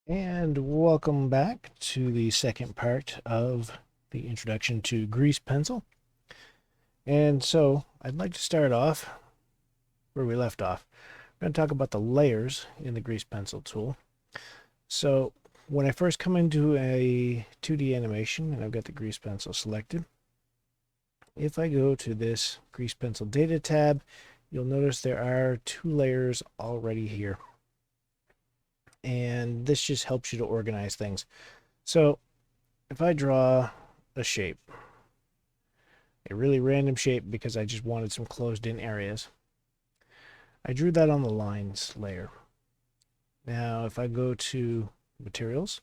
And welcome back to the second part of the introduction to grease pencil. And so I'd like to start off where we left off. We're going to talk about the layers in the grease pencil tool. So when I first come into a 2D animation and I've got the grease pencil selected, if I go to this grease pencil data tab, you'll notice there are two layers already here. And this just helps you to organize things. So if I draw a shape, a really random shape because I just wanted some closed in areas, I drew that on the lines layer. Now if I go to materials,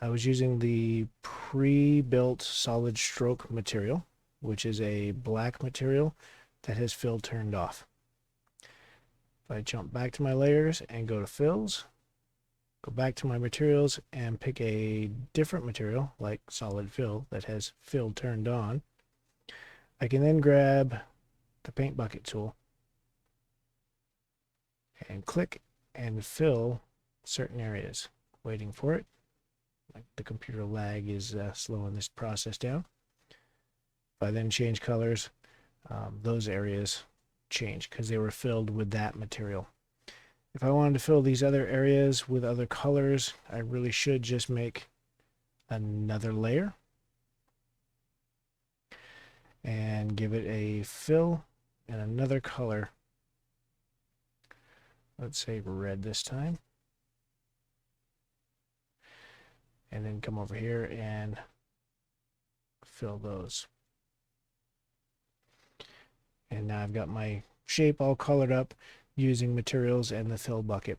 I was using the pre-built solid stroke material, which is a black material that has fill turned off. If I jump back to my layers and go to fills, go back to my materials and pick a different material like solid fill that has fill turned on, I can then grab the paint bucket tool and click and fill certain areas. Waiting for it. Like the computer lag is slowing this process down. If I then change colors, those areas change because they were filled with that material. If I wanted to fill these other areas with other colors, I really should just make another layer and give it a fill and another color. Let's say red this time. And then come over here and fill those. And now I've got my shape all colored up using materials and the fill bucket.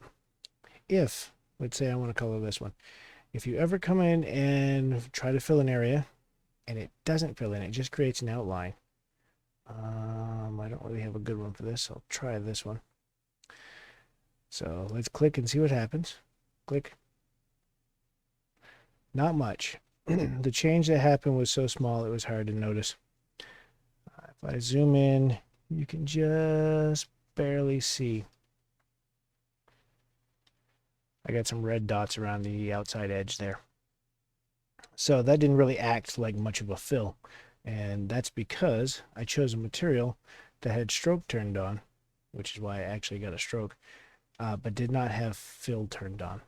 If, let's say I want to color this one. If you ever come in and try to fill an area and it doesn't fill in, it just creates an outline. I don't really have a good one for this. I'll try this one. So let's click and see what happens. Click. Not much. The change that happened was so small it was hard to notice. If I zoom in, you can just barely see. I got some red dots around the outside edge there. So that didn't really act like much of a fill. And that's because I chose a material that had stroke turned on, which is why I actually got a stroke, but did not have fill turned on.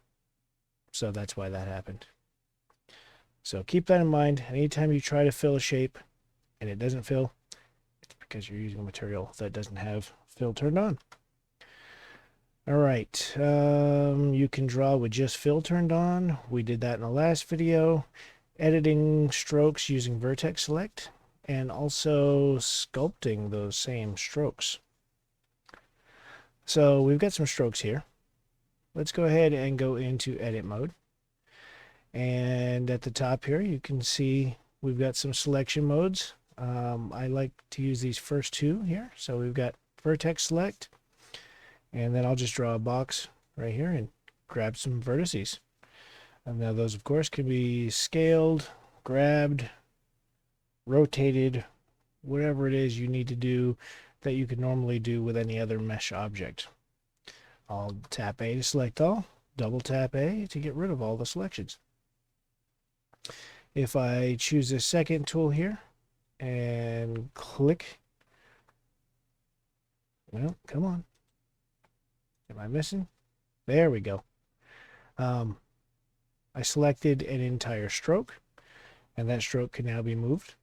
So that's why that happened. So keep that in mind. Anytime you try to fill a shape and it doesn't fill, it's because you're using a material that doesn't have fill turned on. All right, you can draw with just fill turned on. We did that in the last video. Editing strokes using vertex select and also sculpting those same strokes. So we've got some strokes here. Let's go ahead and go into edit mode. And at the top here, you can see we've got some selection modes. I like to use these first two here. So we've got vertex select, and then I'll just draw a box right here and grab some vertices. And now those, of course, can be scaled, grabbed, rotated, whatever it is you need to do that you could normally do with any other mesh object. I'll tap A to select all, double tap A to get rid of all the selections. If I choose this second tool here and click, well, come on. Am I missing? There we go. I selected an entire stroke, and that stroke can now be moved.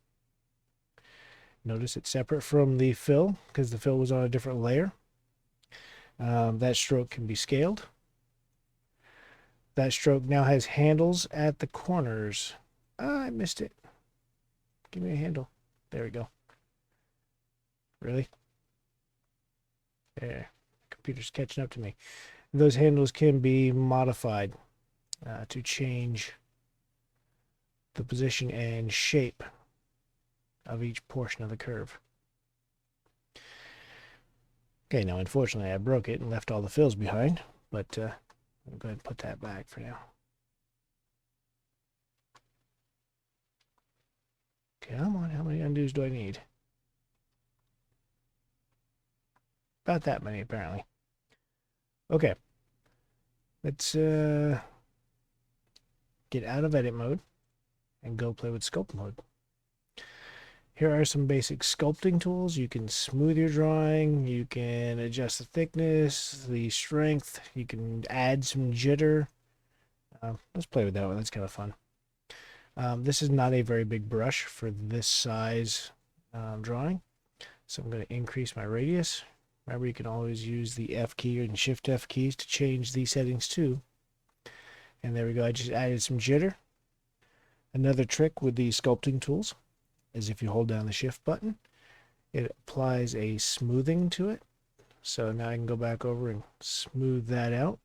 Notice it's separate from the fill because the fill was on a different layer. That stroke can be scaled. That stroke now has handles at the corners. I missed it. Give me a handle. There we go. Really? There. The computer's catching up to me. Those handles can be modified to change the position and shape of each portion of the curve. Okay, now unfortunately I broke it and left all the fills behind, but I'll go ahead and put that back for now. Come on, how many undos do I need? About that many, apparently. Okay. Let's get out of edit mode and go play with sculpt mode. Here are some basic sculpting tools. You can smooth your drawing, you can adjust the thickness, the strength, you can add some jitter. Let's play with that one, that's kind of fun. This is not a very big brush for this size drawing, so I'm going to increase my radius. Remember, you can always use the F key and Shift F keys to change these settings too. And there we go, I just added some jitter. Another trick with the sculpting tools is if you hold down the Shift button, it applies a smoothing to it. So now I can go back over and smooth that out.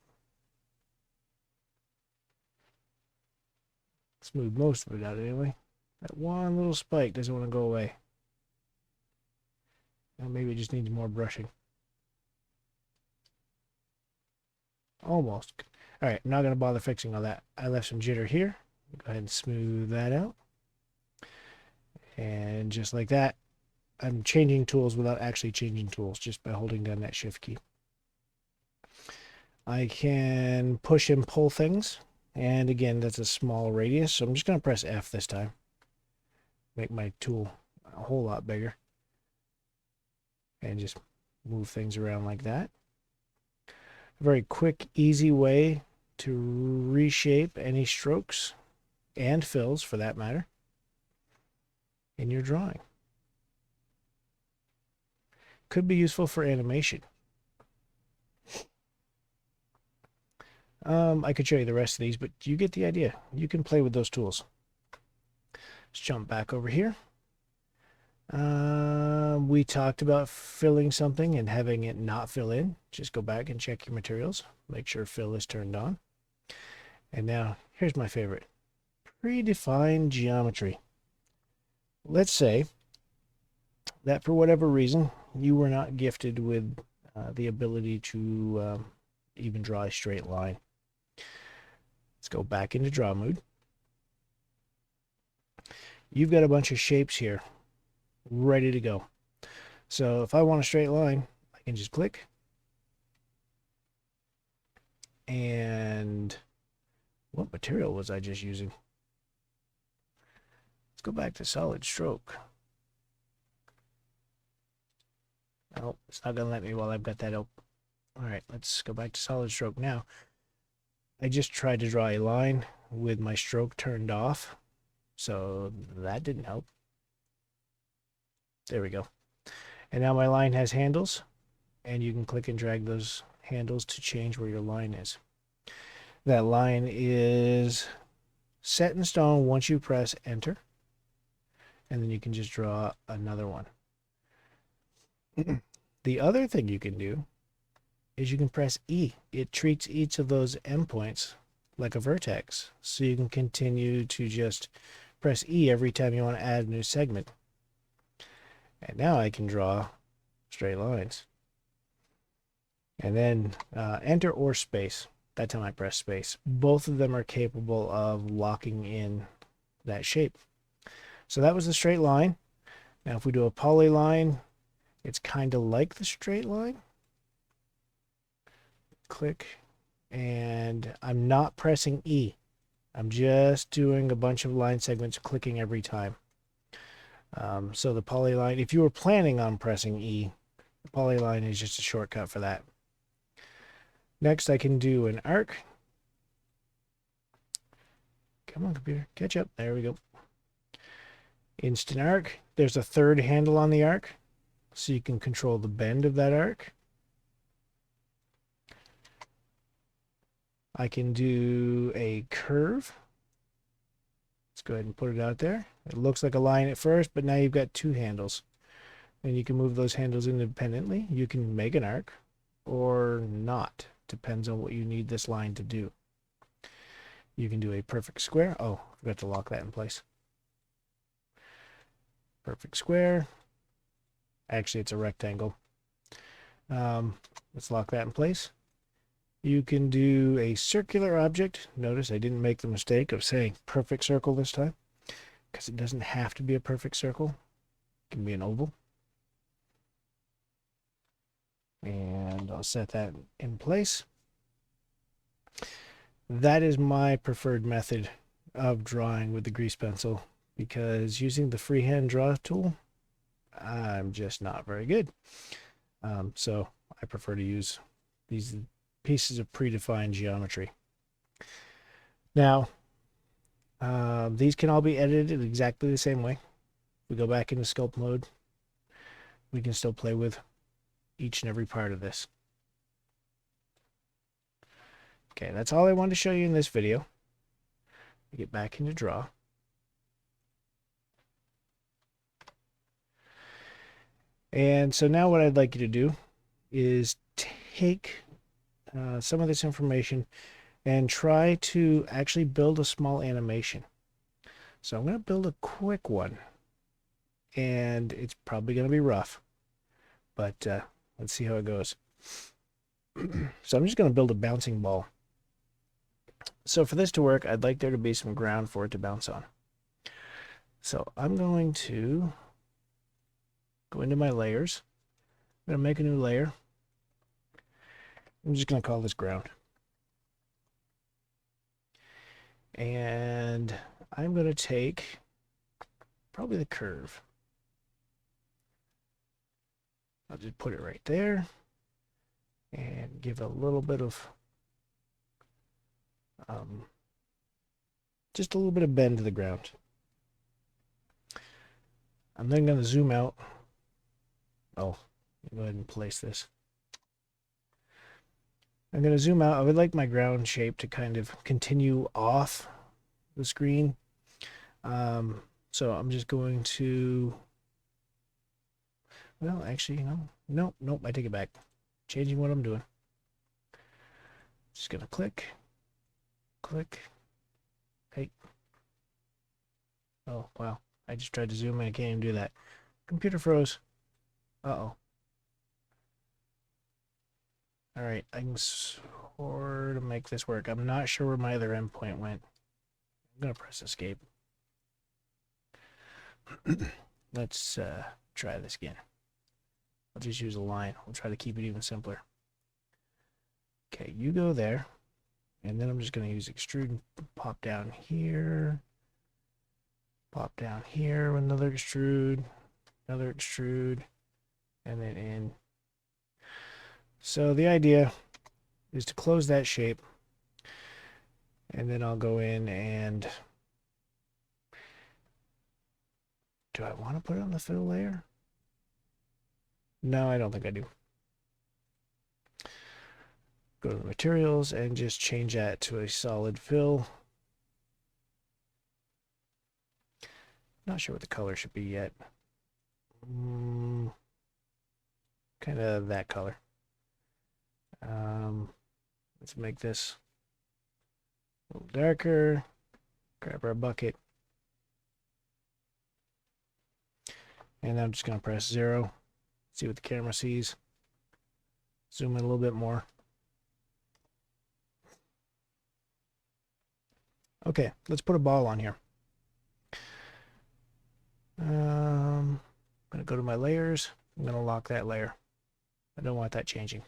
Smooth most of it out anyway. That one little spike doesn't want to go away. Now maybe it just needs more brushing. Almost. Alright, I'm not going to bother fixing all that. I left some jitter here. Go ahead and smooth that out. And just like that, I'm changing tools without actually changing tools, just by holding down that Shift key. I can push and pull things. And again, that's a small radius, so I'm just going to press F this time. Make my tool a whole lot bigger. And just move things around like that. A very quick, easy way to reshape any strokes and fills, for that matter, in your drawing. Could be useful for animation. I could show you the rest of these, but you get the idea. You can play with those tools. Let's jump back over here. We talked about filling something and having it not fill in. Just go back and check your materials. Make sure fill is turned on. And now, here's my favorite. Predefined geometry. Let's say that for whatever reason, you were not gifted with the ability to even draw a straight line. Let's go back into draw mode. You've got a bunch of shapes here ready to go. So if I want a straight line, I can just click. And what material was I just using? Let's go back to solid stroke. Oh, it's not going to let me while I've got that open. All right, let's go back to solid stroke now. I just tried to draw a line with my stroke turned off, so that didn't help. There we go. And now my line has handles, and you can click and drag those handles to change where your line is. That line is set in stone once you press enter, and then you can just draw another one. The other thing you can do is you can press E. It treats each of those endpoints like a vertex, so you can continue to just press E every time you want to add a new segment. And now I can draw straight lines. And then enter or space. That time I press space. Both of them are capable of locking in that shape. So that was the straight line. Now if we do a polyline, it's kind of like the straight line. Click, and I'm not pressing E. I'm just doing a bunch of line segments, clicking every time. So the polyline, if you were planning on pressing E, the polyline is just a shortcut for that. Next, I can do an arc. Come on, computer, catch up. There we go. Instant arc. There's a third handle on the arc, so you can control the bend of that arc. I can do a curve. Let's go ahead and put it out there. It looks like a line at first, but now you've got two handles. And you can move those handles independently. You can make an arc or not. Depends on what you need this line to do. You can do a perfect square. Oh, I forgot to lock that in place. Perfect square. Actually, it's a rectangle. Let's lock that in place. You can do a circular object. Notice I didn't make the mistake of saying perfect circle this time, because it doesn't have to be a perfect circle. It can be an oval. And I'll set that in place. That is my preferred method of drawing with the grease pencil because using the freehand draw tool, I'm just not very good. So I prefer to use these pieces of predefined geometry. Now, these can all be edited exactly the same way. We go back into sculpt mode. We can still play with each and every part of this. Okay, that's all I wanted to show you in this video. Get back into draw. And so now what I'd like you to do is take some of this information and try to actually build a small animation. So I'm going to build a quick one, and it's probably going to be rough, but let's see how it goes. So I'm just going to build a bouncing ball. So for this to work, I'd like there to be some ground for it to bounce on. So I'm going to go into my layers. I'm going to make a new layer. I'm just going to call this ground. And I'm going to take probably the curve. I'll just put it right there and give a little bit of just a little bit of bend to the ground. I'm then going to zoom out. Oh, go ahead and place this. I'm going to zoom out. I would like my ground shape to kind of continue off the screen. So I'm just going to, well, actually, nope, I take it back. Changing what I'm doing. Just going to click. Hey. Oh, wow. I just tried to zoom in. I can't even do that. Computer froze. Uh-oh. All right, I can sort of make this work. I'm not sure where my other endpoint went. I'm going to press escape. Let's try this again. I'll just use a line. We'll try to keep it even simpler. Okay, you go there. And then I'm just going to use extrude and pop down here. Pop down here with another extrude. Another extrude. And then in. So the idea is to close that shape. And then I'll go in and... Do I want to put it on the fill layer? No, I don't think I do. Go to the materials and just change that to a solid fill. Not sure what the color should be yet. Kind of that color. Let's make this a little darker. Grab our bucket. And I'm just going to press 0. See what the camera sees. Zoom in a little bit more. Okay, let's put a ball on here. I'm going to go to my layers. I'm going to lock that layer. I don't want that changing.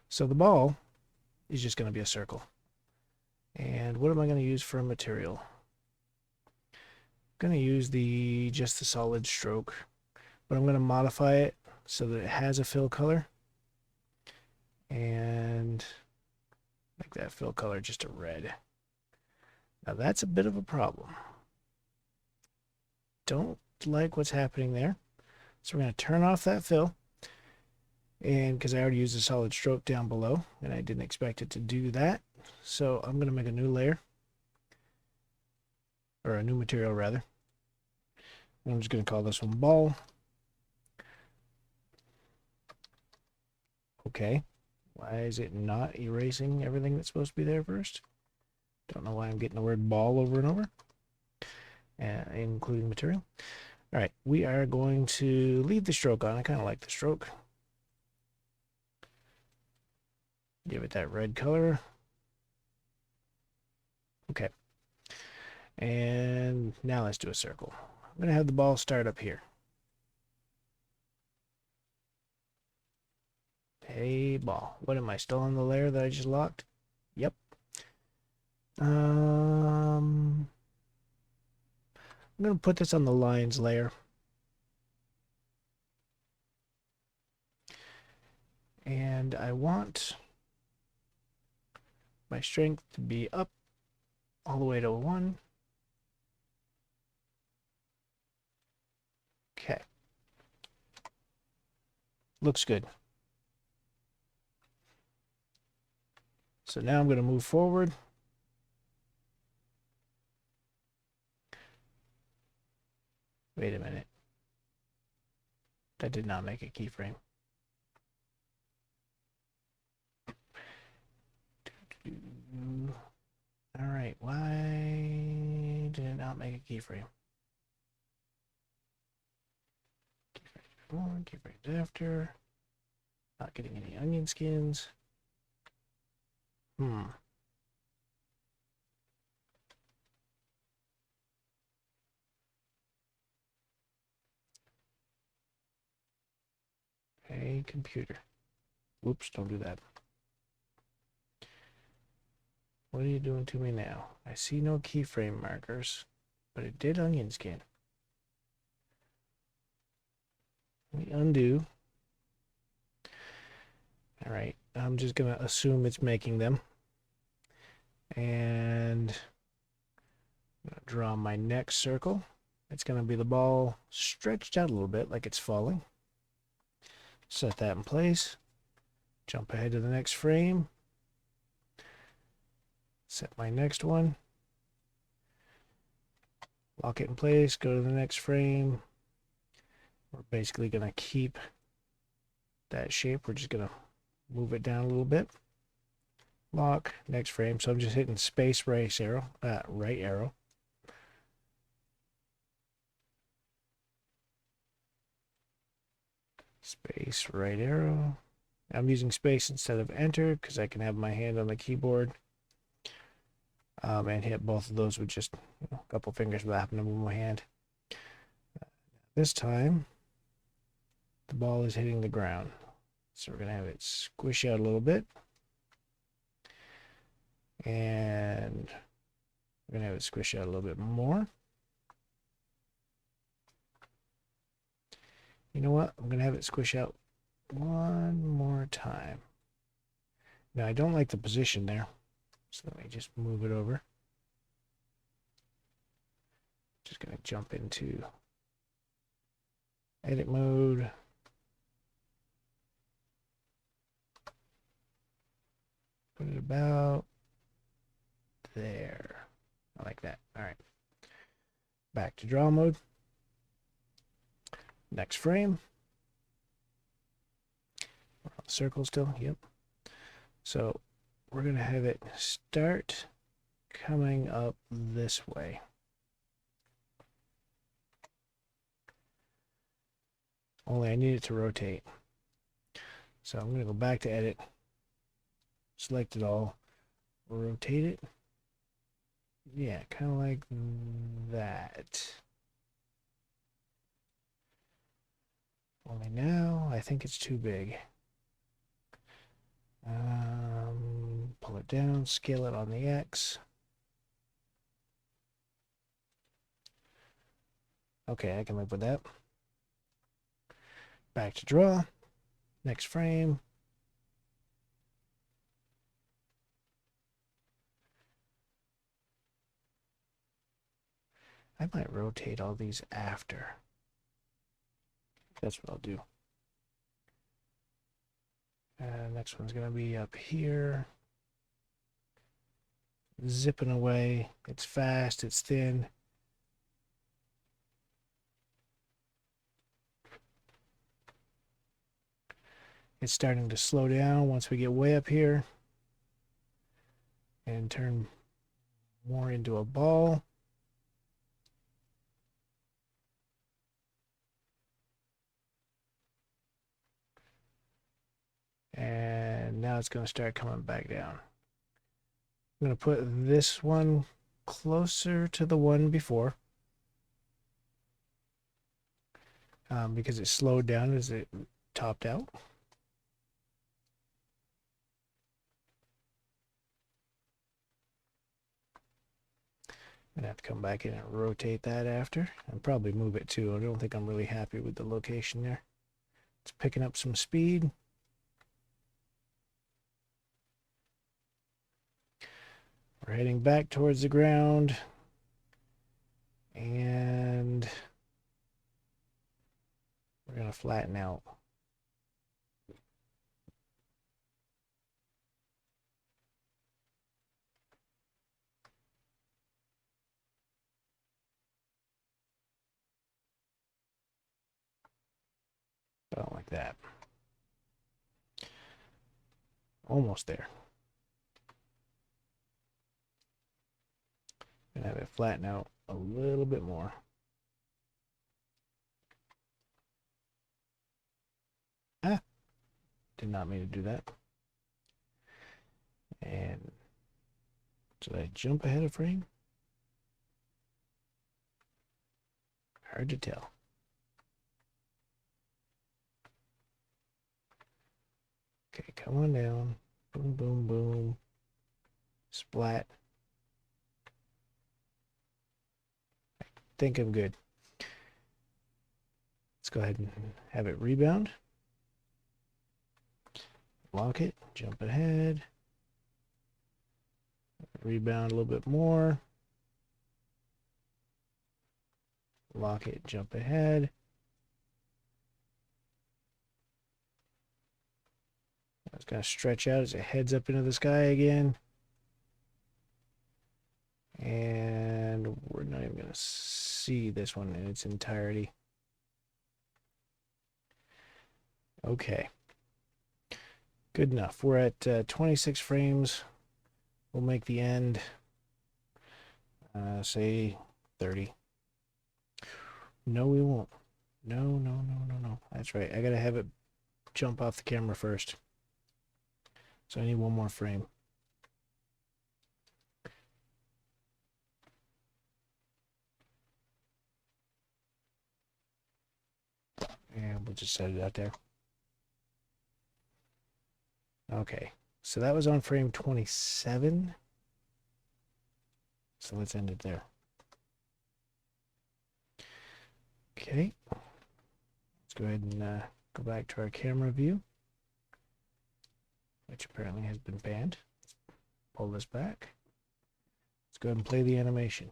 So the ball is just going to be a circle. And what am I going to use for a material? I'm going to use just the solid stroke, but I'm going to modify it so that it has a fill color. And make that fill color just a red. Now that's a bit of a problem. Don't like what's happening there. So we're going to turn off that fill. And because I already used a solid stroke down below, and I didn't expect it to do that. So I'm going to make a new layer. Or a new material, rather. And I'm just going to call this one ball. Okay. Why is it not erasing everything that's supposed to be there first? Don't know why I'm getting the word ball over and over. Including material. All right, we are going to leave the stroke on. I kind of like the stroke. Give it that red color. Okay. And now let's do a circle. I'm going to have the ball start up here. Hey, ball. What am I, still on the layer that I just locked? Yep. I'm going to put this on the lines layer. And I want my strength to be up all the way to 1. Okay. Looks good. So now I'm going to move forward. Wait a minute. That did not make a keyframe. All right, why did it not make a keyframe? Keyframe before, keyframes after. Not getting any onion skins. Hey, computer. Whoops, don't do that. What are you doing to me now? I see no keyframe markers, but it did onion skin. Let me undo. All right, I'm just going to assume it's making them. And I'm going to draw my next circle. It's going to be the ball stretched out a little bit like it's falling. Set that in place. Jump ahead to the next frame. Set my next one. Lock it in place. Go to the next frame. We're basically going to keep that shape. We're just going to move it down a little bit. Lock, next frame. So I'm just hitting space, right arrow. Space, right arrow. I'm using space instead of enter because I can have my hand on the keyboard and hit both of those with just a couple fingers without having to move my hand. This time, the ball is hitting the ground. So we're going to have it squish out a little bit. And we're going to have it squish out a little bit more. You know what? I'm going to have it squish out one more time. Now, I don't like the position there. So let me just move it over. Just going to jump into edit mode. Put it about there. I like that. All right. Back to draw mode. Next frame. We're on the circle still. Yep. So we're going to have it start coming up this way. Only I need it to rotate. So I'm going to go back to edit. Select it all. Rotate it. Yeah, kind of like that. Only now, I think it's too big. Pull it down, scale it on the X. Okay, I can live with that. Back to draw. Next frame. I might rotate all these after. That's what I'll do. Next one's going to be up here. Zipping away. It's fast, it's thin. It's starting to slow down once we get way up here and turn more into a ball. And now it's going to start coming back down. I'm going to put this one closer to the one before because it slowed down as it topped out. Gonna have to come back in and rotate that after, and probably move it too. I don't think I'm really happy with the location there. It's picking up some speed. We're heading back towards the ground, and we're gonna flatten out. About like that. Almost there. Gonna have it flatten out a little bit more. Ah, did not mean to do that. And did I jump ahead of frame? Hard to tell. Okay, come on down. Boom, boom, boom. Splat. I think I'm good. Let's go ahead and have it rebound. Lock it, jump ahead. Rebound a little bit more. Lock it, jump ahead. It's going to stretch out as it heads up into the sky again. And we're not even going to see this one in its entirety. Okay. Good enough. We're at 26 frames. We'll make the end, say 30. No, we won't. No. That's right. I got to have it jump off the camera first. So I need one more frame. And we'll just set it out there. Okay, so that was on frame 27. So let's end it there. Okay, let's go ahead and go back to our camera view, which apparently has been banned. Pull this back. Let's go ahead and play the animation.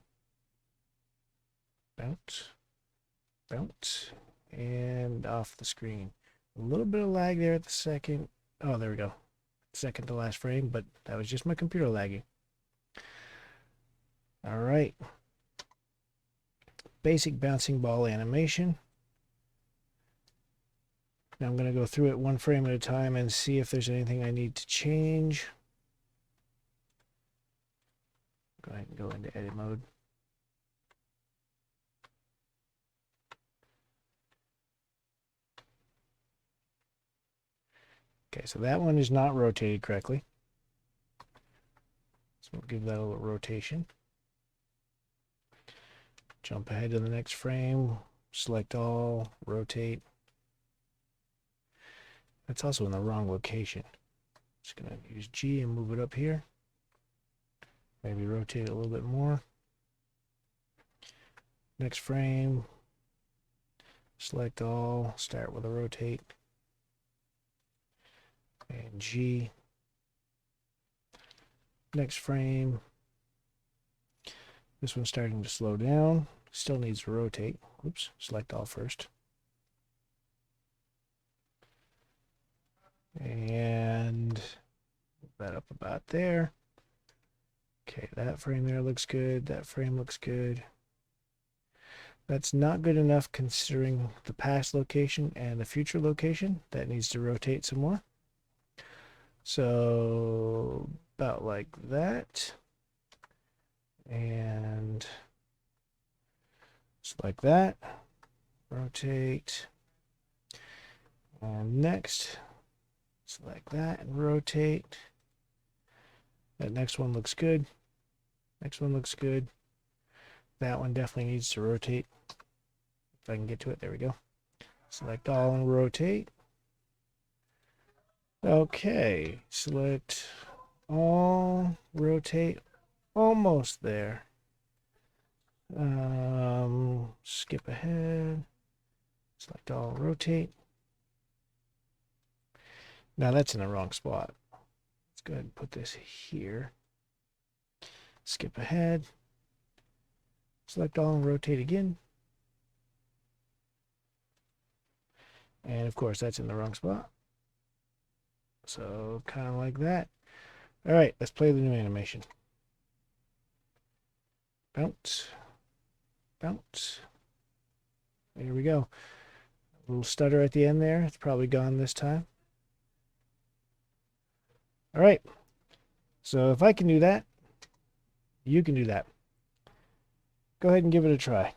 Bounce, bounce, and off the screen. A little bit of lag there at the second. Oh, there we go. Second to last frame, but that was just my computer lagging. All right. Basic bouncing ball animation. Now I'm going to go through it one frame at a time and see if there's anything I need to change. Go ahead and go into edit mode. Okay, so that one is not rotated correctly. So we'll give that a little rotation. Jump ahead to the next frame, select all, rotate. That's also in the wrong location. Just gonna use G and move it up here. Maybe rotate it a little bit more. Next frame, select all, start with a rotate. And G. Next frame. This one's starting to slow down. Still needs to rotate. Oops, select all first. And move that up about there. Okay, that frame there looks good. That frame looks good. That's not good enough considering the past location and the future location. That needs to rotate some more. So about like that. And just like that. Rotate. And next, select that and rotate. That next one looks good. Next one looks good. That one definitely needs to rotate. If I can get to it, there we go. Select all and rotate. Okay, select all, rotate, almost there. Skip ahead. Select all, rotate. Now that's in the wrong spot. Let's go ahead and put this here. Skip ahead. Select all and rotate again. And of course that's in the wrong spot. So kind of like that. All right, let's play the new animation. Bounce. Bounce. There we go. A little stutter at the end there. It's probably gone this time. All right. So if I can do that, you can do that. Go ahead and give it a try.